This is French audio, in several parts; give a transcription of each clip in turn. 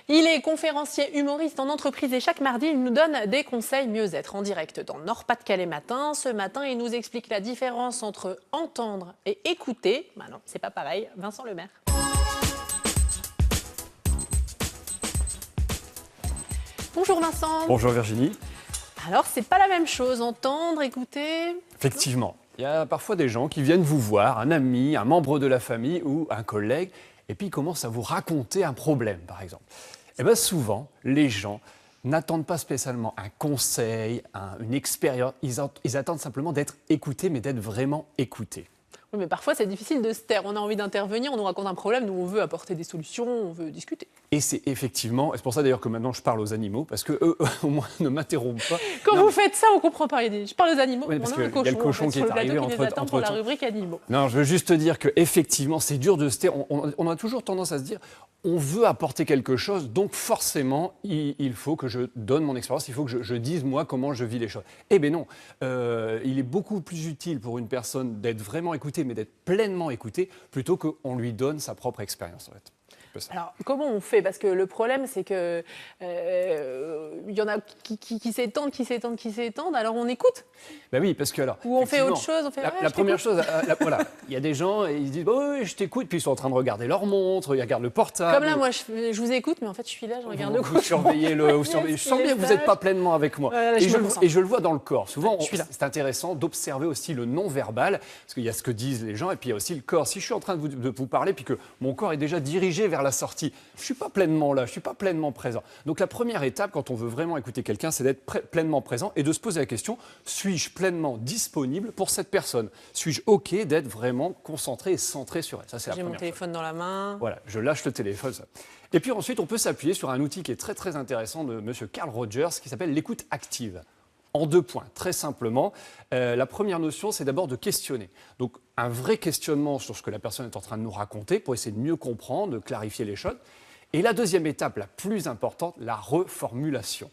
Il est conférencier humoriste en entreprise et chaque mardi, il nous donne des conseils mieux-être en direct dans Nord-Pas-de-Calais matin. Ce matin, il nous explique la différence entre entendre et écouter. Bah non, c'est pas pareil. Vincent Lemaire. Bonjour Vincent. Bonjour Virginie. Alors, c'est pas la même chose, entendre, écouter. Effectivement, il y a parfois des gens qui viennent vous voir, un ami, un membre de la famille ou un collègue, et puis ils commencent à vous raconter un problème, par exemple. Et bien souvent, les gens n'attendent pas spécialement un conseil, une expérience, ils attendent simplement d'être écoutés, mais d'être vraiment écoutés. Oui, mais parfois, c'est difficile de se taire. On a envie d'intervenir, on nous raconte un problème, nous, on veut apporter des solutions, on veut discuter. Et c'est effectivement, et c'est pour ça d'ailleurs que maintenant je parle aux animaux, parce qu'eux, au moins, ne m'interrompent pas. Quand vous faites ça, on comprend pas. Il dit, je parle aux animaux, oui, parce on a un cochon, y a le cochon qui est arrivé entre-temps pour la temps. rubrique animaux. Non, je veux juste te dire qu'effectivement, c'est dur de se taire. On a toujours tendance à se dire, on veut apporter quelque chose, donc forcément, il faut que je donne mon expérience, il faut que je dise, moi, comment je vis les choses. Eh bien non, il est beaucoup plus utile pour une personne d'être vraiment écoutée, mais d'être pleinement écoutée, plutôt qu'on lui donne sa propre expérience, en fait. Alors, comment on fait? Parce que le problème, c'est que y en a qui s'étendent, alors on écoute. Ben oui, parce que alors... Ou on fait autre chose, on fait... La première chose, voilà, il y a des gens, et ils se disent, oh, oui, je t'écoute, puis ils sont en train de regarder leur montre, ils regardent le portable. Comme là, moi, je vous écoute, mais en fait, je suis là, je regarde le cochon. Vous surveillez je sens bien que vous n'êtes pas pleinement avec moi. Et je le vois dans le corps. Souvent, c'est intéressant d'observer aussi le non-verbal, parce qu'il y a ce que disent les gens, et puis il y a aussi le corps. Si je suis en train de vous parler, puis que mon corps est déjà dirigé vers la sortie, je ne suis pas pleinement là, je ne suis pas pleinement présent. Donc la première étape, quand on veut vraiment écouter quelqu'un, c'est d'être pleinement présent et de se poser la question, suis-je pleinement disponible pour cette personne? Suis-je OK d'être vraiment concentré et centré sur elle? Ça, c'est la première chose. J'ai mon téléphone dans la main. Voilà, je lâche le téléphone. Ça. Et puis ensuite, on peut s'appuyer sur un outil qui est très très intéressant de M. Carl Rogers, qui s'appelle l'écoute active. En 2 points, très simplement. La première notion, c'est d'abord de questionner. Donc, un vrai questionnement sur ce que la personne est en train de nous raconter pour essayer de mieux comprendre, de clarifier les choses. Et la deuxième étape, la plus importante, la reformulation.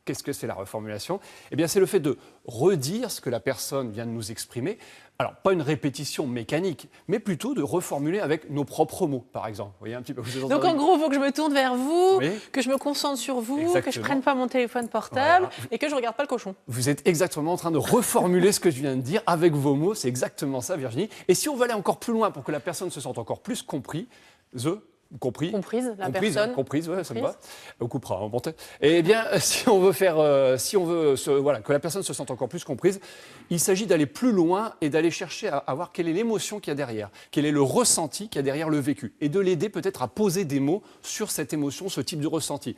Qu'est-ce que c'est la reformulation? Eh bien, c'est le fait de redire ce que la personne vient de nous exprimer. Alors, pas une répétition mécanique, mais plutôt de reformuler avec nos propres mots, par exemple. Vous voyez un petit peu. Donc, en gros, il faut que je me tourne vers vous, que je me concentre sur vous, que je ne prenne pas mon téléphone portable et que je ne regarde pas le cochon. Vous êtes exactement en train de reformuler ce que je viens de dire avec vos mots. C'est exactement ça, Virginie. Et si on veut aller encore plus loin pour que la personne se sente encore plus comprise, comprise, ouais, ça me va. On coupera, on monte. Eh bien, si on veut que la personne se sente encore plus comprise, il s'agit d'aller plus loin et d'aller chercher à voir quelle est l'émotion qu'il y a derrière, quel est le ressenti qu'il y a derrière le vécu, et de l'aider peut-être à poser des mots sur cette émotion, ce type de ressenti.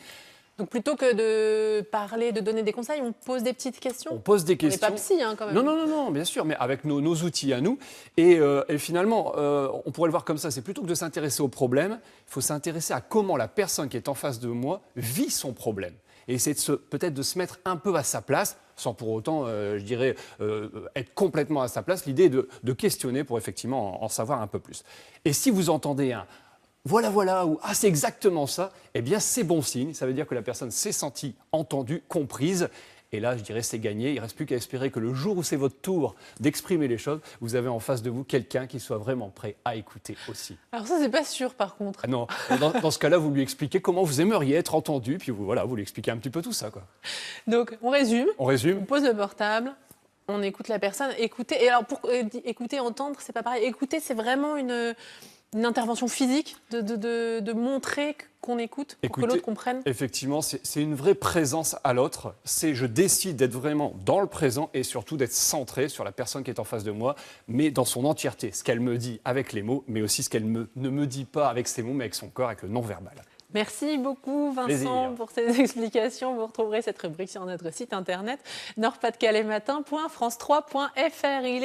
Donc plutôt que de parler, de donner des conseils, on pose des petites questions. On pose des questions. On n'est pas psy, quand même. Non, bien sûr, mais avec nos outils à nous. Et finalement, on pourrait le voir comme ça, c'est plutôt que de s'intéresser au problème, il faut s'intéresser à comment la personne qui est en face de moi vit son problème. Et essayer peut-être de se mettre un peu à sa place, sans pour autant, je dirais, être complètement à sa place. L'idée est de questionner pour effectivement en savoir un peu plus. Et si vous entendez voilà, ou ah, c'est exactement ça, eh bien, c'est bon signe. Ça veut dire que la personne s'est sentie entendue, comprise. Et là, je dirais, c'est gagné. Il ne reste plus qu'à espérer que le jour où c'est votre tour d'exprimer les choses, vous avez en face de vous quelqu'un qui soit vraiment prêt à écouter aussi. Alors ça, c'est pas sûr, par contre. Ah non, dans ce cas-là, vous lui expliquez comment vous aimeriez être entendu, puis vous lui expliquez un petit peu tout ça, quoi. Donc, on résume. On pose le portable. On écoute la personne. Écouter. Et alors, pour écouter, entendre, c'est pas pareil. Écouter, c'est vraiment une intervention physique, de montrer qu'on écoute pour que l'autre comprenne. Effectivement, c'est une vraie présence à l'autre. Je décide d'être vraiment dans le présent et surtout d'être centré sur la personne qui est en face de moi, mais dans son entièreté. Ce qu'elle me dit avec les mots, mais aussi ce qu'elle ne me dit pas avec ses mots, mais avec son corps, avec le non-verbal. Merci beaucoup Vincent pour ces explications. Vous retrouverez cette rubrique sur notre site internet nordpasdecalaismatin.france3.fr.